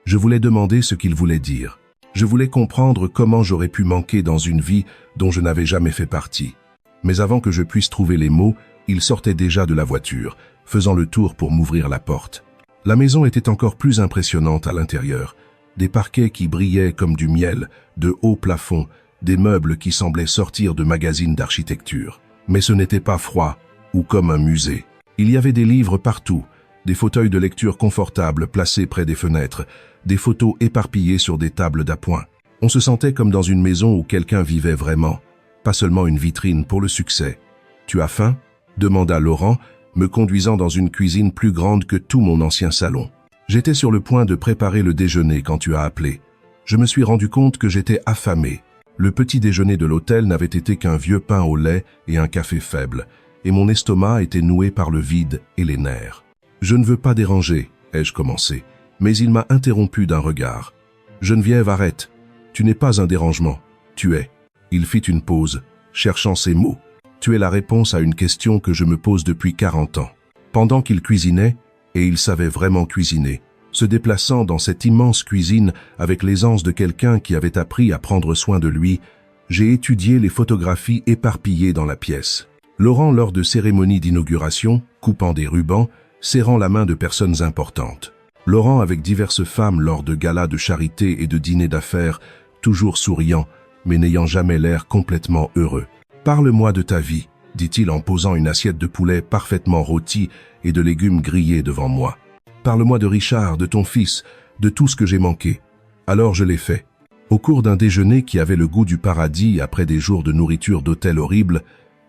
Je voulais demander ce qu'il voulait dire. Je voulais comprendre comment j'aurais pu manquer dans une vie dont je n'avais jamais fait partie. Mais avant que je puisse trouver les mots, il sortait déjà de la voiture, faisant le tour pour m'ouvrir la porte. La maison était encore plus impressionnante à l'intérieur. Des parquets qui brillaient comme du miel, de hauts plafonds, des meubles qui semblaient sortir de magazines d'architecture. Mais ce n'était pas froid, ou comme un musée. Il y avait des livres partout, des fauteuils de lecture confortables placés près des fenêtres, des photos éparpillées sur des tables d'appoint. On se sentait comme dans une maison où quelqu'un vivait vraiment, pas seulement une vitrine pour le succès. « Tu as faim ?» demanda Laurent, me conduisant dans une cuisine plus grande que tout mon ancien salon. J'étais sur le point de préparer le déjeuner quand tu as appelé. Je me suis rendu compte que j'étais affamé. Le petit déjeuner de l'hôtel n'avait été qu'un vieux pain au lait et un café faible, et mon estomac était noué par le vide et les nerfs. « Je ne veux pas déranger », ai-je commencé, mais il m'a interrompu d'un regard. « Geneviève, arrête. Tu n'es pas un dérangement. Tu es. » Il fit une pause, cherchant ses mots. « Tu es la réponse à une question que je me pose depuis 40 ans. » Pendant qu'il cuisinait, et il savait vraiment cuisiner, se déplaçant dans cette immense cuisine avec l'aisance de quelqu'un qui avait appris à prendre soin de lui, j'ai étudié les photographies éparpillées dans la pièce. Laurent, lors de cérémonies d'inauguration, coupant des rubans, serrant la main de personnes importantes. Laurent avec diverses femmes lors de galas de charité et de dîners d'affaires, toujours souriant, mais n'ayant jamais l'air complètement heureux. « Parle-moi de ta vie », dit-il en posant une assiette de poulet parfaitement rôti et de légumes grillés devant moi. « Parle-moi de Richard, de ton fils, de tout ce que j'ai manqué. » Alors je l'ai fait. Au cours d'un déjeuner qui avait le goût du paradis après des jours de nourriture d'hôtel horrible,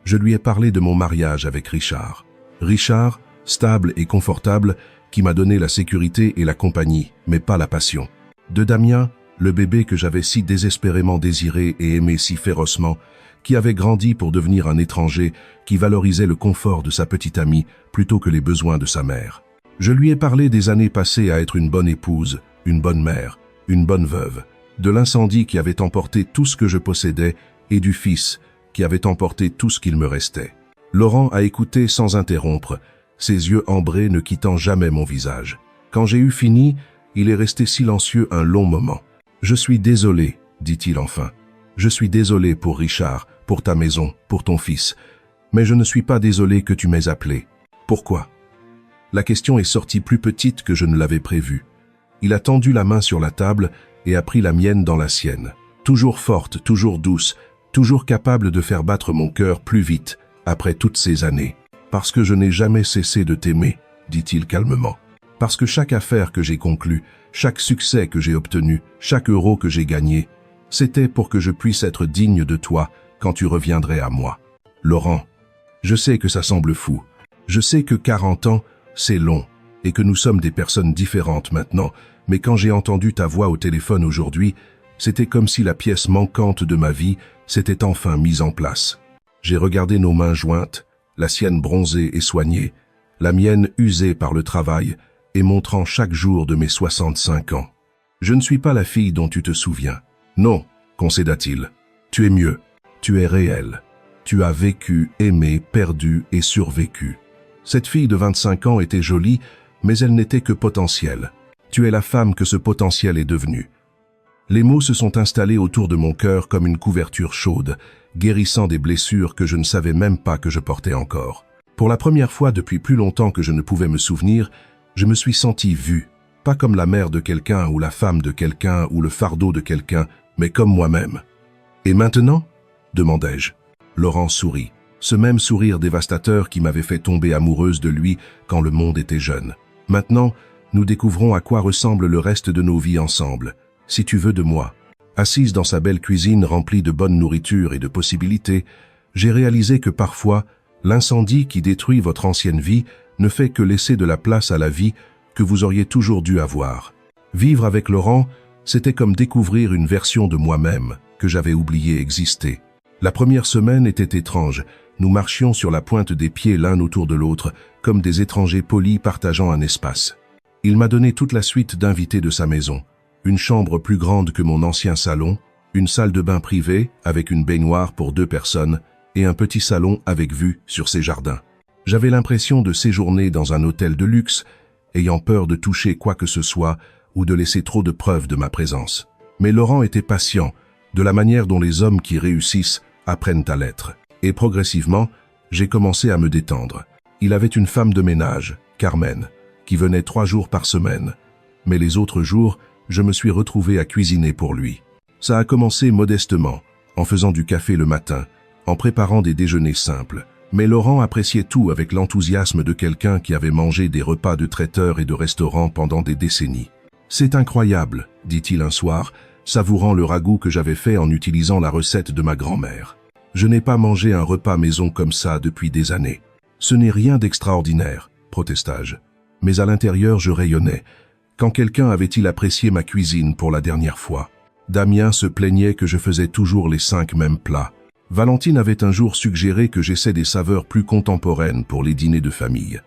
je lui ai parlé de mon mariage avec Richard. Richard, stable et confortable, qui m'a donné la sécurité et la compagnie, mais pas la passion. De Damien, le bébé que j'avais si désespérément désiré et aimé si férocement, qui avait grandi pour devenir un étranger, qui valorisait le confort de sa petite amie plutôt que les besoins de sa mère. Je lui ai parlé des années passées à être une bonne épouse, une bonne mère, une bonne veuve, de l'incendie qui avait emporté tout ce que je possédais et du fils qui avait emporté tout ce qu'il me restait. Laurent a écouté sans interrompre, ses yeux ambrés ne quittant jamais mon visage. Quand j'ai eu fini, il est resté silencieux un long moment. « Je suis désolé, » dit-il enfin. « Je suis désolé pour Richard, pour ta maison, pour ton fils. Mais je ne suis pas désolé que tu m'aies appelé. Pourquoi ?» La question est sortie plus petite que je ne l'avais prévu. Il a tendu la main sur la table et a pris la mienne dans la sienne. Toujours forte, toujours douce, toujours capable de faire battre mon cœur plus vite, après toutes ces années. « Parce que je n'ai jamais cessé de t'aimer, » dit-il calmement. Parce que chaque affaire que j'ai conclue, chaque succès que j'ai obtenu, chaque euro que j'ai gagné, c'était pour que je puisse être digne de toi quand tu reviendrais à moi. Laurent, je sais que ça semble fou. Je sais que 40 ans, c'est long, et que nous sommes des personnes différentes maintenant, mais quand j'ai entendu ta voix au téléphone aujourd'hui, c'était comme si la pièce manquante de ma vie s'était enfin mise en place. J'ai regardé nos mains jointes, la sienne bronzée et soignée, la mienne usée par le travail et montrant chaque jour de mes 65 ans. Je ne suis pas la fille dont tu te souviens. Non, concéda-t-il. Tu es mieux. Tu es réelle. Tu as vécu, aimé, perdu et survécu. Cette fille de 25 ans était jolie, mais elle n'était que potentielle. Tu es la femme que ce potentiel est devenu. Les mots se sont installés autour de mon cœur comme une couverture chaude, guérissant des blessures que je ne savais même pas que je portais encore. Pour la première fois depuis plus longtemps que je ne pouvais me souvenir, je me suis senti vu, pas comme la mère de quelqu'un ou la femme de quelqu'un ou le fardeau de quelqu'un, mais comme moi-même. Et maintenant ? Demandai-je. Laurent sourit, ce même sourire dévastateur qui m'avait fait tomber amoureuse de lui quand le monde était jeune. Maintenant, nous découvrons à quoi ressemble le reste de nos vies ensemble. Si tu veux de moi. Assise dans sa belle cuisine remplie de bonne nourriture et de possibilités, j'ai réalisé que parfois, l'incendie qui détruit votre ancienne vie ne fait que laisser de la place à la vie que vous auriez toujours dû avoir. Vivre avec Laurent, c'était comme découvrir une version de moi-même que j'avais oublié exister. La première semaine était étrange. Nous marchions sur la pointe des pieds l'un autour de l'autre, comme des étrangers polis partageant un espace. Il m'a donné toute la suite d'invités de sa maison. Une chambre plus grande que mon ancien salon, une salle de bain privée avec une baignoire pour 2 personnes et un petit salon avec vue sur ses jardins. J'avais l'impression de séjourner dans un hôtel de luxe, ayant peur de toucher quoi que ce soit ou de laisser trop de preuves de ma présence. Mais Laurent était patient, de la manière dont les hommes qui réussissent apprennent à l'être. Et progressivement, j'ai commencé à me détendre. Il avait une femme de ménage, Carmen, qui venait 3 jours par semaine. Mais les autres jours, je me suis retrouvé à cuisiner pour lui. Ça a commencé modestement, en faisant du café le matin, en préparant des déjeuners simples. Mais Laurent appréciait tout avec l'enthousiasme de quelqu'un qui avait mangé des repas de traiteur et de restaurant pendant des décennies. « C'est incroyable », dit-il un soir, savourant le ragoût que j'avais fait en utilisant la recette de ma grand-mère. « Je n'ai pas mangé un repas maison comme ça depuis des années. »« Ce n'est rien d'extraordinaire », protestai-je. Mais à l'intérieur, je rayonnais. Quand quelqu'un avait-il apprécié ma cuisine pour la dernière fois? Damien se plaignait que je faisais toujours les 5 mêmes plats. Valentine avait un jour suggéré que j'essaie des saveurs plus contemporaines pour les dîners de famille.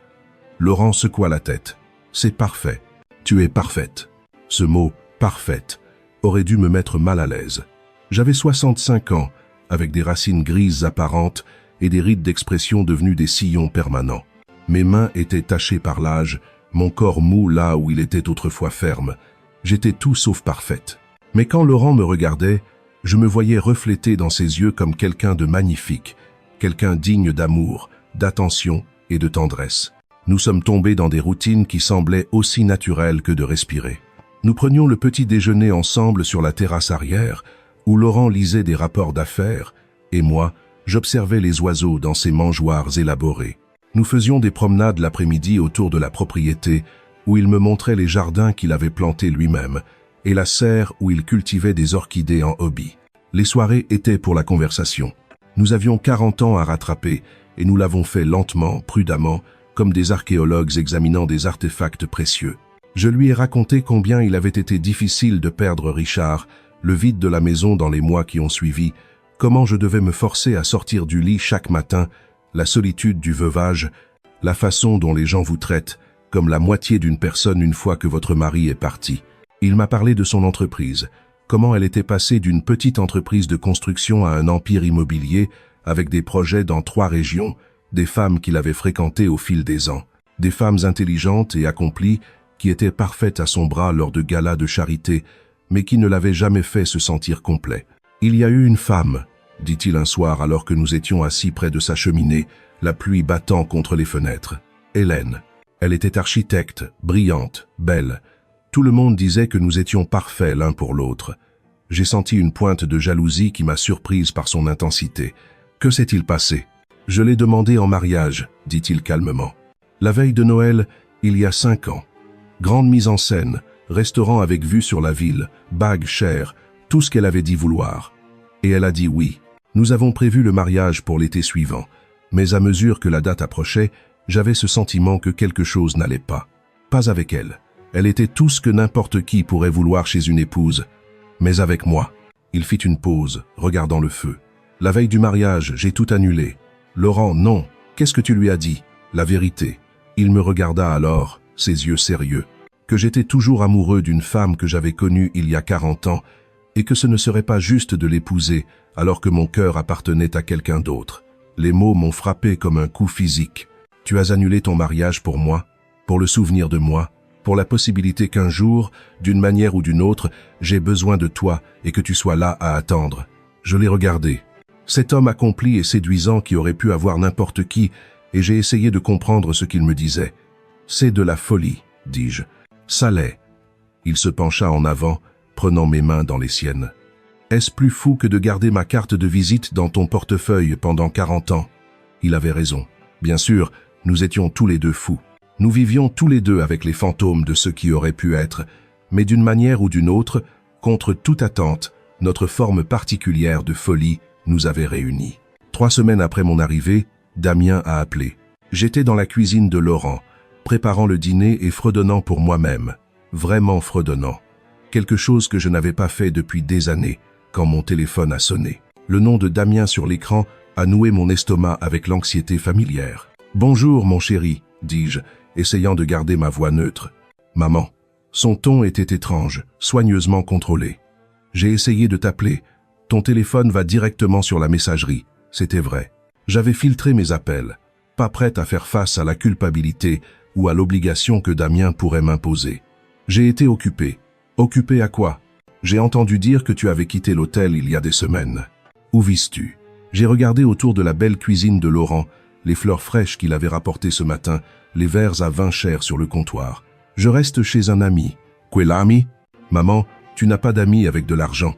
Laurent secoua la tête. « C'est parfait. Tu es parfaite. » Ce mot « parfaite » aurait dû me mettre mal à l'aise. J'avais 65 ans, avec des racines grises apparentes et des rides d'expression devenues des sillons permanents. Mes mains étaient tachées par l'âge, mon corps mou là où il était autrefois ferme. J'étais tout sauf parfaite. Mais quand Laurent me regardait, je me voyais reflété dans ses yeux comme quelqu'un de magnifique, quelqu'un digne d'amour, d'attention et de tendresse. Nous sommes tombés dans des routines qui semblaient aussi naturelles que de respirer. Nous prenions le petit déjeuner ensemble sur la terrasse arrière, où Laurent lisait des rapports d'affaires, et moi, j'observais les oiseaux dans ces mangeoires élaborés. Nous faisions des promenades l'après-midi autour de la propriété, où il me montrait les jardins qu'il avait plantés lui-même, et la serre où il cultivait des orchidées en hobby. Les soirées étaient pour la conversation. Nous avions 40 ans à rattraper, et nous l'avons fait lentement, prudemment, comme des archéologues examinant des artefacts précieux. Je lui ai raconté combien il avait été difficile de perdre Richard, le vide de la maison dans les mois qui ont suivi, comment je devais me forcer à sortir du lit chaque matin, la solitude du veuvage, la façon dont les gens vous traitent, comme la moitié d'une personne une fois que votre mari est parti. Il m'a parlé de son entreprise, comment elle était passée d'une petite entreprise de construction à un empire immobilier avec des projets dans 3 régions, des femmes qu'il avait fréquentées au fil des ans, des femmes intelligentes et accomplies qui étaient parfaites à son bras lors de galas de charité, mais qui ne l'avaient jamais fait se sentir complet. « Il y a eu une femme », dit-il un soir alors que nous étions assis près de sa cheminée, la pluie battant contre les fenêtres. « Hélène. Elle était architecte, brillante, belle. Tout le monde disait que nous étions parfaits l'un pour l'autre. J'ai senti une pointe de jalousie qui m'a surprise par son intensité. Que s'est-il passé? Je l'ai demandé en mariage, dit-il calmement. La veille de Noël, il y a 5 ans. Grande mise en scène, restaurant avec vue sur la ville, bague chère, tout ce qu'elle avait dit vouloir. Et elle a dit oui. Nous avons prévu le mariage pour l'été suivant, mais à mesure que la date approchait, j'avais ce sentiment que quelque chose n'allait pas. Pas avec elle. Elle était tout ce que n'importe qui pourrait vouloir chez une épouse. Mais avec moi. Il fit une pause, regardant le feu. La veille du mariage, j'ai tout annulé. Laurent, non. Qu'est-ce que tu lui as dit? La vérité. Il me regarda alors, ses yeux sérieux. Que j'étais toujours amoureux d'une femme que j'avais connue il y a 40 ans, et que ce ne serait pas juste de l'épouser alors que mon cœur appartenait à quelqu'un d'autre. Les mots m'ont frappé comme un coup physique. Tu as annulé ton mariage pour moi, pour le souvenir de moi, pour la possibilité qu'un jour, d'une manière ou d'une autre, j'ai besoin de toi et que tu sois là à attendre. Je l'ai regardé. Cet homme accompli et séduisant qui aurait pu avoir n'importe qui, et j'ai essayé de comprendre ce qu'il me disait. C'est de la folie, dis-je. Ça l'est. Il se pencha en avant, prenant mes mains dans les siennes. Est-ce plus fou que de garder ma carte de visite dans ton portefeuille pendant 40 ans? Il avait raison. Bien sûr, nous étions tous les deux fous. Nous vivions tous les deux avec les fantômes de ce qui aurait pu être, mais d'une manière ou d'une autre, contre toute attente, notre forme particulière de folie nous avait réunis. 3 semaines après mon arrivée, Damien a appelé. J'étais dans la cuisine de Laurent, préparant le dîner et fredonnant pour moi-même. Vraiment fredonnant. Quelque chose que je n'avais pas fait depuis des années, quand mon téléphone a sonné. Le nom de Damien sur l'écran a noué mon estomac avec l'anxiété familière. « Bonjour, mon chéri », dis-je, essayant de garder ma voix neutre. « Maman ». Son ton était étrange, soigneusement contrôlé. « J'ai essayé de t'appeler. Ton téléphone va directement sur la messagerie. » C'était vrai. J'avais filtré mes appels, pas prête à faire face à la culpabilité ou à l'obligation que Damien pourrait m'imposer. J'ai été occupé. Occupé à quoi? J'ai entendu dire que tu avais quitté l'hôtel il y a des semaines. Où vises-tu? J'ai regardé autour de la belle cuisine de Laurent, les fleurs fraîches qu'il avait rapportées ce matin, les verres à vin cher sur le comptoir. Je reste chez un ami. Quel ami? Maman, tu n'as pas d'amis avec de l'argent.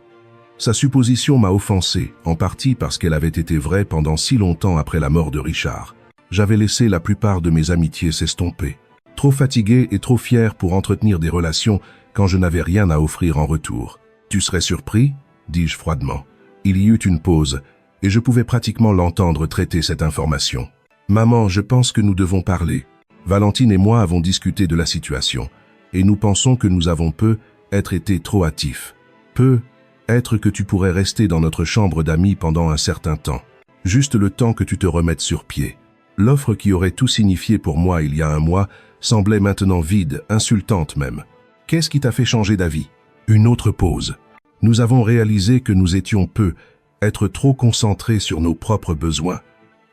Sa supposition m'a offensé, en partie parce qu'elle avait été vraie pendant si longtemps après la mort de Richard. J'avais laissé la plupart de mes amitiés s'estomper. Trop fatigué et trop fier pour entretenir des relations quand je n'avais rien à offrir en retour. Tu serais surpris? Dis-je froidement. Il y eut une pause, et je pouvais pratiquement l'entendre traiter cette information. Maman, je pense que nous devons parler. Valentine et moi avons discuté de la situation, et nous pensons que nous avons peut-être été trop hâtifs. Peut-être que tu pourrais rester dans notre chambre d'amis pendant un certain temps. Juste le temps que tu te remettes sur pied. L'offre qui aurait tout signifié pour moi il y a un mois semblait maintenant vide, insultante même. Qu'est-ce qui t'a fait changer d'avis? Une autre pause. Nous avons réalisé que nous étions être trop concentrés sur nos propres besoins.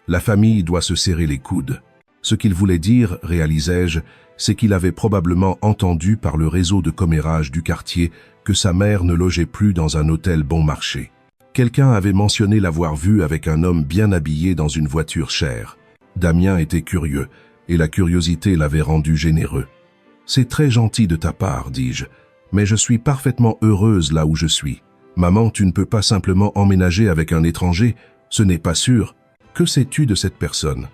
La famille doit se serrer les coudes. Ce qu'il voulait dire, réalisai-je, c'est qu'il avait probablement entendu par le réseau de commérage du quartier que sa mère ne logeait plus dans un hôtel bon marché. Quelqu'un avait mentionné l'avoir vue avec un homme bien habillé dans une voiture chère. Damien était curieux, et la curiosité l'avait rendu généreux. « C'est très gentil de ta part, dis-je, mais je suis parfaitement heureuse là où je suis. Maman, tu ne peux pas simplement emménager avec un étranger, ce n'est pas sûr. Que sais-tu de cette personne?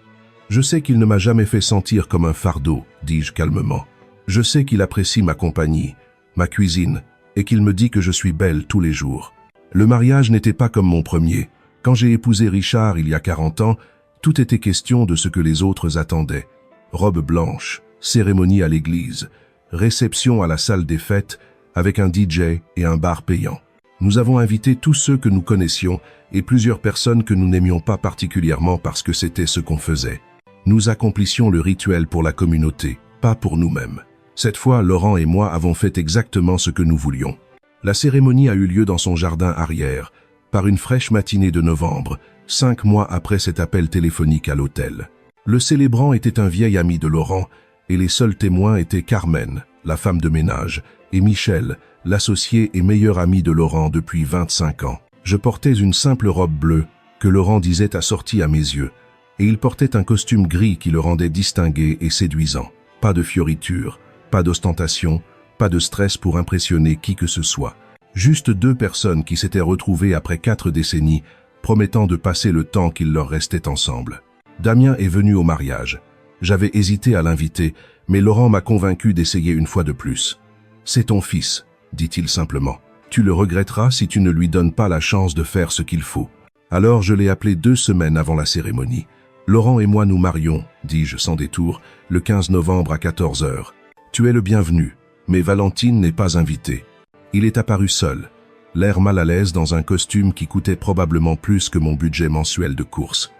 Je sais qu'il ne m'a jamais fait sentir comme un fardeau, dis-je calmement. Je sais qu'il apprécie ma compagnie, ma cuisine, et qu'il me dit que je suis belle tous les jours. Le mariage n'était pas comme mon premier. Quand j'ai épousé Richard il y a 40 ans, tout était question de ce que les autres attendaient. Robe blanche, cérémonie à l'église, réception à la salle des fêtes avec un DJ et un bar payant. Nous avons invité tous ceux que nous connaissions et plusieurs personnes que nous n'aimions pas particulièrement parce que c'était ce qu'on faisait. Nous accomplissions le rituel pour la communauté, pas pour nous-mêmes. Cette fois, Laurent et moi avons fait exactement ce que nous voulions. La cérémonie a eu lieu dans son jardin arrière, par une fraîche matinée de novembre, 5 mois après cet appel téléphonique à l'hôtel. Le célébrant était un vieil ami de Laurent, et les seuls témoins étaient Carmen, la femme de ménage, et Michel, l'associé et meilleur ami de Laurent depuis 25 ans. Je portais une simple robe bleue, que Laurent disait assortie à mes yeux, et il portait un costume gris qui le rendait distingué et séduisant. Pas de fioritures, pas d'ostentation, pas de stress pour impressionner qui que ce soit. Juste 2 personnes qui s'étaient retrouvées après 4 décennies, promettant de passer le temps qu'il leur restait ensemble. Damien est venu au mariage. J'avais hésité à l'inviter, mais Laurent m'a convaincu d'essayer une fois de plus. « C'est ton fils », dit-il simplement. « Tu le regretteras si tu ne lui donnes pas la chance de faire ce qu'il faut. » Alors je l'ai appelé 2 semaines avant la cérémonie. « Laurent et moi nous marions, dis-je sans détour, le 15 novembre à 14 heures. Tu es le bienvenu, mais Valentine n'est pas invitée. » Il est apparu seul, l'air mal à l'aise dans un costume qui coûtait probablement plus que mon budget mensuel de courses.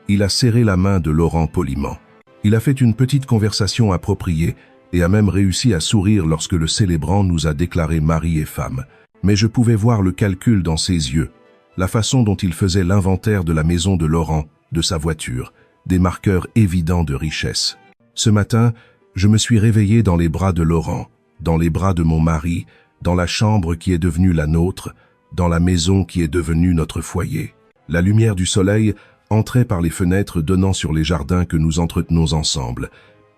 Il a serré la main de Laurent poliment. Il a fait une petite conversation appropriée et a même réussi à sourire lorsque le célébrant nous a déclaré mari et femme. Mais je pouvais voir le calcul dans ses yeux, la façon dont il faisait l'inventaire de la maison de Laurent, de sa voiture, des marqueurs évidents de richesse. Ce matin, je me suis réveillé dans les bras de Laurent, dans les bras de mon mari, dans la chambre qui est devenue la nôtre, dans la maison qui est devenue notre foyer. La lumière du soleil entrait par les fenêtres donnant sur les jardins que nous entretenons ensemble,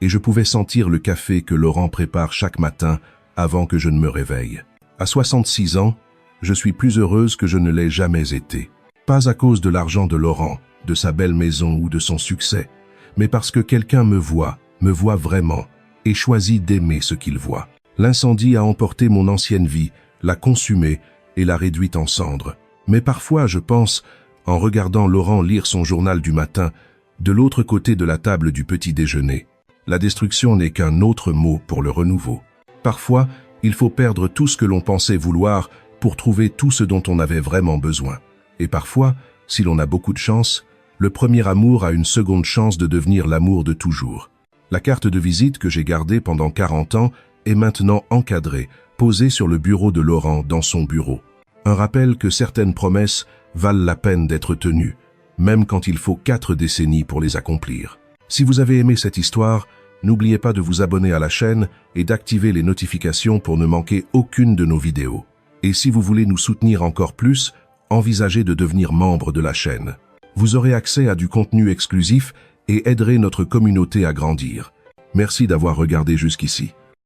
et je pouvais sentir le café que Laurent prépare chaque matin avant que je ne me réveille. À 66 ans, je suis plus heureuse que je ne l'ai jamais été. Pas à cause de l'argent de Laurent, de sa belle maison ou de son succès, mais parce que quelqu'un me voit vraiment, et choisit d'aimer ce qu'il voit. L'incendie a emporté mon ancienne vie, l'a consumée et l'a réduite en cendres. Mais parfois, je pense, en regardant Laurent lire son journal du matin, de l'autre côté de la table du petit déjeuner, la destruction n'est qu'un autre mot pour le renouveau. Parfois, il faut perdre tout ce que l'on pensait vouloir pour trouver tout ce dont on avait vraiment besoin. Et parfois, si l'on a beaucoup de chance, le premier amour a une seconde chance de devenir l'amour de toujours. La carte de visite que j'ai gardée pendant 40 ans est maintenant encadrée, posée sur le bureau de Laurent dans son bureau. Un rappel que certaines promesses valent la peine d'être tenues, même quand il faut 4 décennies pour les accomplir. Si vous avez aimé cette histoire, n'oubliez pas de vous abonner à la chaîne et d'activer les notifications pour ne manquer aucune de nos vidéos. Et si vous voulez nous soutenir encore plus, envisagez de devenir membre de la chaîne. Vous aurez accès à du contenu exclusif et aiderez notre communauté à grandir. Merci d'avoir regardé jusqu'ici.